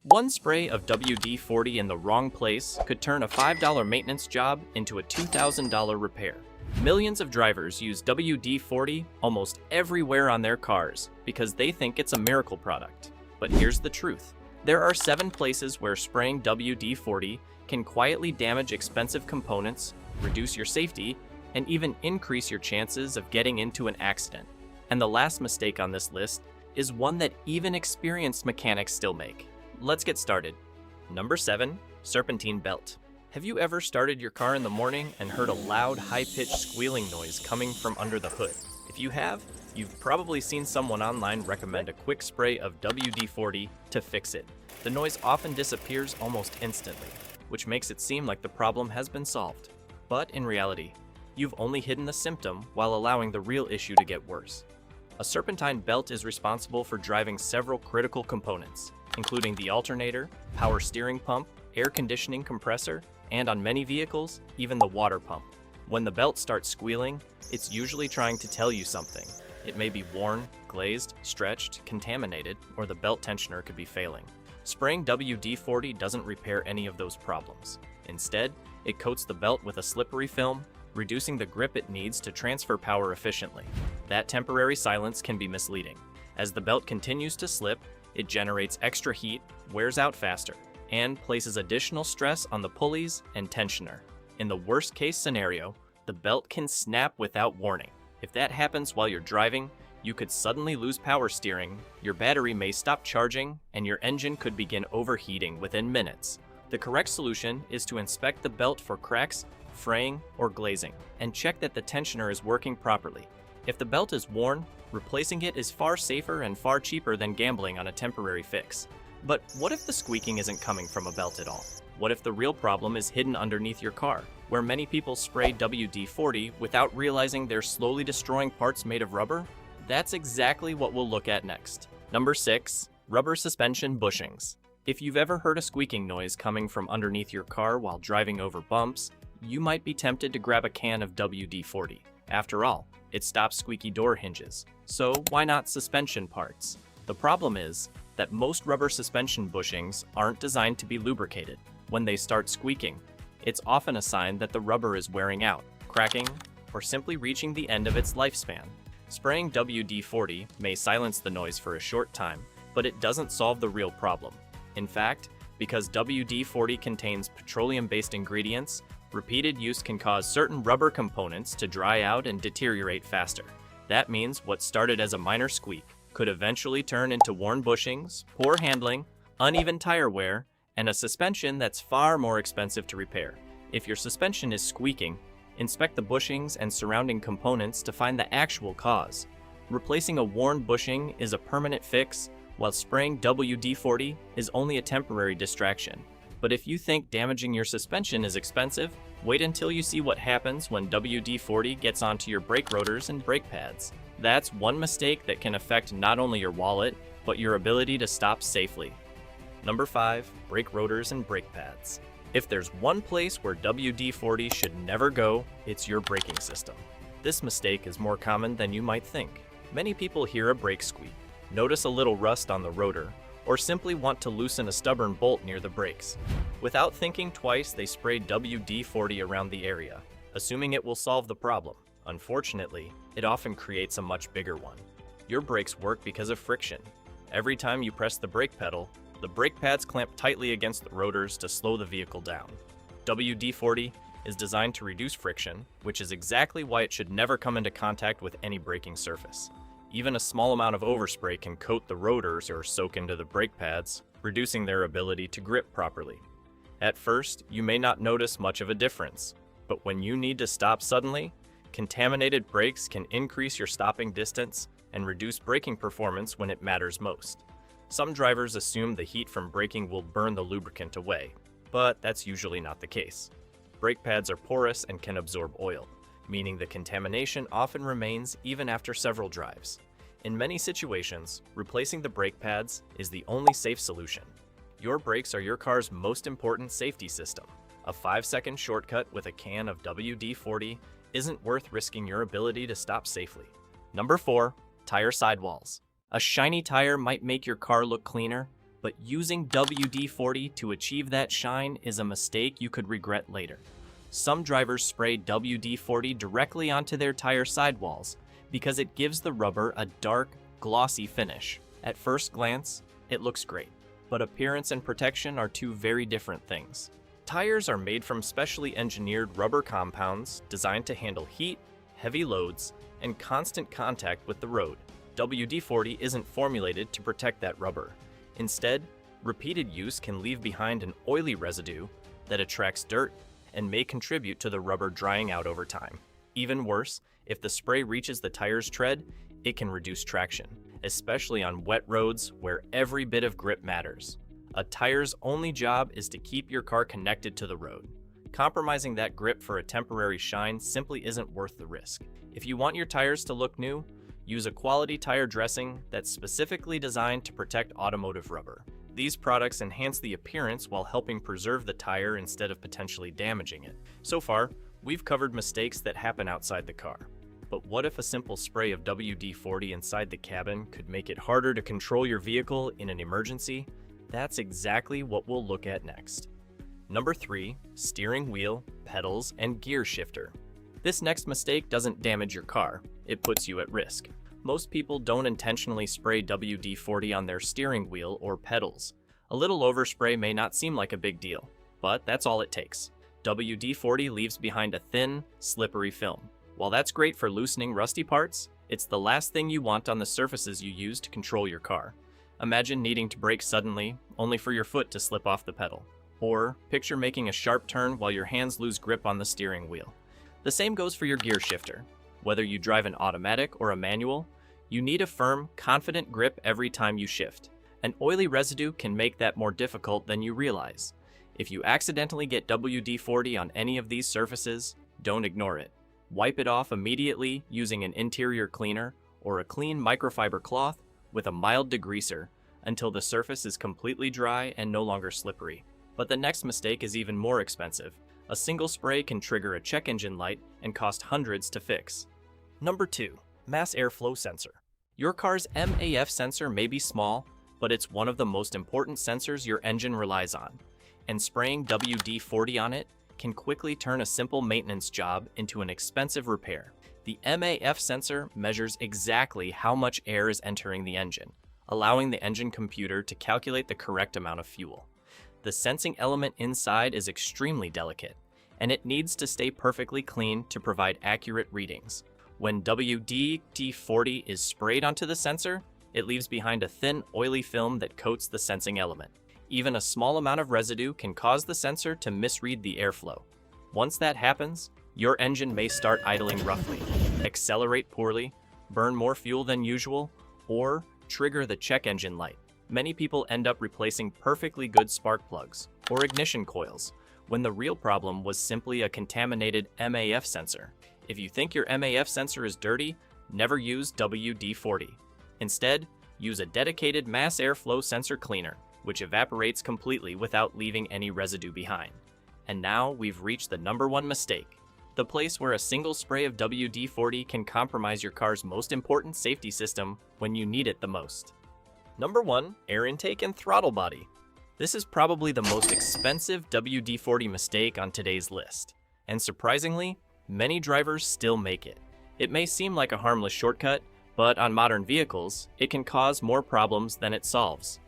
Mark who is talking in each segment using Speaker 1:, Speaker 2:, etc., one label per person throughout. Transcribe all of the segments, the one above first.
Speaker 1: One spray of WD-40 in the wrong place could turn a $5 maintenance job into a $2,000 repair. Millions of drivers use WD-40 almost everywhere on their cars because they think it's a miracle product. But here's the truth. There are 7 places where spraying WD-40 can quietly damage expensive components, reduce your safety, and even increase your chances of getting into an accident. And the last mistake on this list is one that even experienced mechanics still make. Let's get started. Number 7, serpentine belt. Have you ever started your car in the morning and heard a loud, high-pitched squealing noise coming from under the hood? If you have, you've probably seen someone online recommend a quick spray of WD-40 to fix it. The noise often disappears almost instantly, which makes it seem like the problem has been solved. But in reality, you've only hidden the symptom while allowing the real issue to get worse. A serpentine belt is responsible for driving several critical components, including the alternator, power steering pump, air conditioning compressor, and on many vehicles, even the water pump. When the belt starts squealing, it's usually trying to tell you something. It may be worn, glazed, stretched, contaminated, or the belt tensioner could be failing. Spraying WD-40 doesn't repair any of those problems. Instead, it coats the belt with a slippery film, reducing the grip it needs to transfer power efficiently. That temporary silence can be misleading. As the belt continues to slip, it generates extra heat, wears out faster, and places additional stress on the pulleys and tensioner. In the worst-case scenario, the belt can snap without warning. If that happens while you're driving, you could suddenly lose power steering, your battery may stop charging, and your engine could begin overheating within minutes. The correct solution is to inspect the belt for cracks, fraying, or glazing, and check that the tensioner is working properly. If the belt is worn, replacing it is far safer and far cheaper than gambling on a temporary fix. But what if the squeaking isn't coming from a belt at all? What if the real problem is hidden underneath your car, where many people spray WD-40 without realizing they're slowly destroying parts made of rubber? That's exactly what we'll look at next. Number 6, rubber suspension bushings. If you've ever heard a squeaking noise coming from underneath your car while driving over bumps, you might be tempted to grab a can of WD-40. After all, it stops squeaky door hinges, so why not suspension parts? The problem is that most rubber suspension bushings aren't designed to be lubricated. When they start squeaking, it's often a sign that the rubber is wearing out, cracking, or simply reaching the end of its lifespan. Spraying WD-40 may silence the noise for a short time, but it doesn't solve the real problem. In fact, because WD-40 contains petroleum-based ingredients, repeated use can cause certain rubber components to dry out and deteriorate faster. That means what started as a minor squeak could eventually turn into worn bushings, poor handling, uneven tire wear, and a suspension that's far more expensive to repair. If your suspension is squeaking, inspect the bushings and surrounding components to find the actual cause. Replacing a worn bushing is a permanent fix, while spraying WD-40 is only a temporary distraction. But if you think damaging your suspension is expensive, wait until you see what happens when WD-40 gets onto your brake rotors and brake pads. That's one mistake that can affect not only your wallet, but your ability to stop safely. Number 5, brake rotors and brake pads. If there's one place where WD-40 should never go, it's your braking system. This mistake is more common than you might think. Many people hear a brake squeak, notice a little rust on the rotor, or simply want to loosen a stubborn bolt near the brakes. Without thinking twice, they spray WD-40 around the area, assuming it will solve the problem. Unfortunately, it often creates a much bigger one. Your brakes work because of friction. Every time you press the brake pedal, the brake pads clamp tightly against the rotors to slow the vehicle down. WD-40 is designed to reduce friction, which is exactly why it should never come into contact with any braking surface. Even a small amount of overspray can coat the rotors or soak into the brake pads, reducing their ability to grip properly. At first, you may not notice much of a difference, but when you need to stop suddenly, contaminated brakes can increase your stopping distance and reduce braking performance when it matters most. Some drivers assume the heat from braking will burn the lubricant away, but that's usually not the case. Brake pads are porous and can absorb oil, meaning the contamination often remains even after several drives. In many situations, replacing the brake pads is the only safe solution. Your brakes are your car's most important safety system. A 5-second shortcut with a can of WD-40 isn't worth risking your ability to stop safely. Number 4, tire sidewalls. A shiny tire might make your car look cleaner, but using WD-40 to achieve that shine is a mistake you could regret later. Some drivers spray WD-40 directly onto their tire sidewalls because it gives the rubber a dark, glossy finish. At first glance, it looks great, but appearance and protection are two very different things. Tires are made from specially engineered rubber compounds designed to handle heat, heavy loads, and constant contact with the road. WD-40 isn't formulated to protect that rubber. Instead, repeated use can leave behind an oily residue that attracts dirt and may contribute to the rubber drying out over time. Even worse, if the spray reaches the tire's tread, it can reduce traction, especially on wet roads where every bit of grip matters. A tire's only job is to keep your car connected to the road. Compromising that grip for a temporary shine simply isn't worth the risk. If you want your tires to look new, use a quality tire dressing that's specifically designed to protect automotive rubber. These products enhance the appearance while helping preserve the tire instead of potentially damaging it. So far, we've covered mistakes that happen outside the car. But what if a simple spray of WD-40 inside the cabin could make it harder to control your vehicle in an emergency? That's exactly what we'll look at next. Number 3, steering wheel, pedals, and gear shifter. This next mistake doesn't damage your car, it puts you at risk. Most people don't intentionally spray WD-40 on their steering wheel or pedals. A little overspray may not seem like a big deal, but that's all it takes. WD-40 leaves behind a thin, slippery film. While that's great for loosening rusty parts, it's the last thing you want on the surfaces you use to control your car. Imagine needing to brake suddenly, only for your foot to slip off the pedal. Or picture making a sharp turn while your hands lose grip on the steering wheel. The same goes for your gear shifter. Whether you drive an automatic or a manual, you need a firm, confident grip every time you shift. An oily residue can make that more difficult than you realize. If you accidentally get WD-40 on any of these surfaces, don't ignore it. Wipe it off immediately using an interior cleaner or a clean microfiber cloth with a mild degreaser until the surface is completely dry and no longer slippery. But the next mistake is even more expensive. A single spray can trigger a check engine light and cost hundreds to fix. Number 2, mass airflow sensor. Your car's MAF sensor may be small, but it's one of the most important sensors your engine relies on. And spraying WD-40 on it can quickly turn a simple maintenance job into an expensive repair. The MAF sensor measures exactly how much air is entering the engine, allowing the engine computer to calculate the correct amount of fuel. The sensing element inside is extremely delicate, and it needs to stay perfectly clean to provide accurate readings. When WD-40 is sprayed onto the sensor, it leaves behind a thin, oily film that coats the sensing element. Even a small amount of residue can cause the sensor to misread the airflow. Once that happens, your engine may start idling roughly, accelerate poorly, burn more fuel than usual, or trigger the check engine light. Many people end up replacing perfectly good spark plugs or ignition coils when the real problem was simply a contaminated MAF sensor. If you think your MAF sensor is dirty, never use WD-40. Instead, use a dedicated mass airflow sensor cleaner, which evaporates completely without leaving any residue behind. And now we've reached the number 1 mistake, the place where a single spray of WD-40 can compromise your car's most important safety system when you need it the most. Number 1, air intake and throttle body. This is probably the most expensive WD-40 mistake on today's list, and surprisingly, many drivers still make it. It may seem like a harmless shortcut, but on modern vehicles, it can cause more problems than it solves.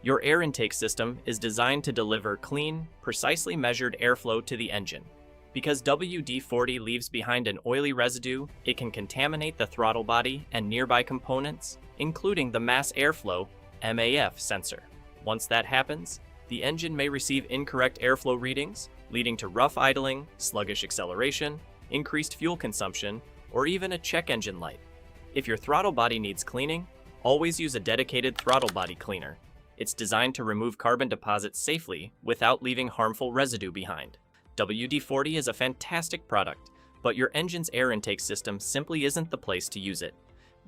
Speaker 1: Your air intake system is designed to deliver clean, precisely measured airflow to the engine. Because WD-40 leaves behind an oily residue, it can contaminate the throttle body and nearby components, including the mass airflow MAF sensor. Once that happens, the engine may receive incorrect airflow readings, leading to rough idling, sluggish acceleration, increased fuel consumption, or even a check engine light. If your throttle body needs cleaning, always use a dedicated throttle body cleaner. It's designed to remove carbon deposits safely without leaving harmful residue behind. WD-40 is a fantastic product, but your engine's air intake system simply isn't the place to use it.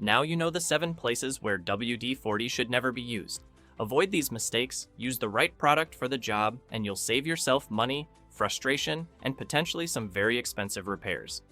Speaker 1: Now you know the 7 places where WD-40 should never be used. Avoid these mistakes, use the right product for the job, and you'll save yourself money, frustration, and potentially some very expensive repairs.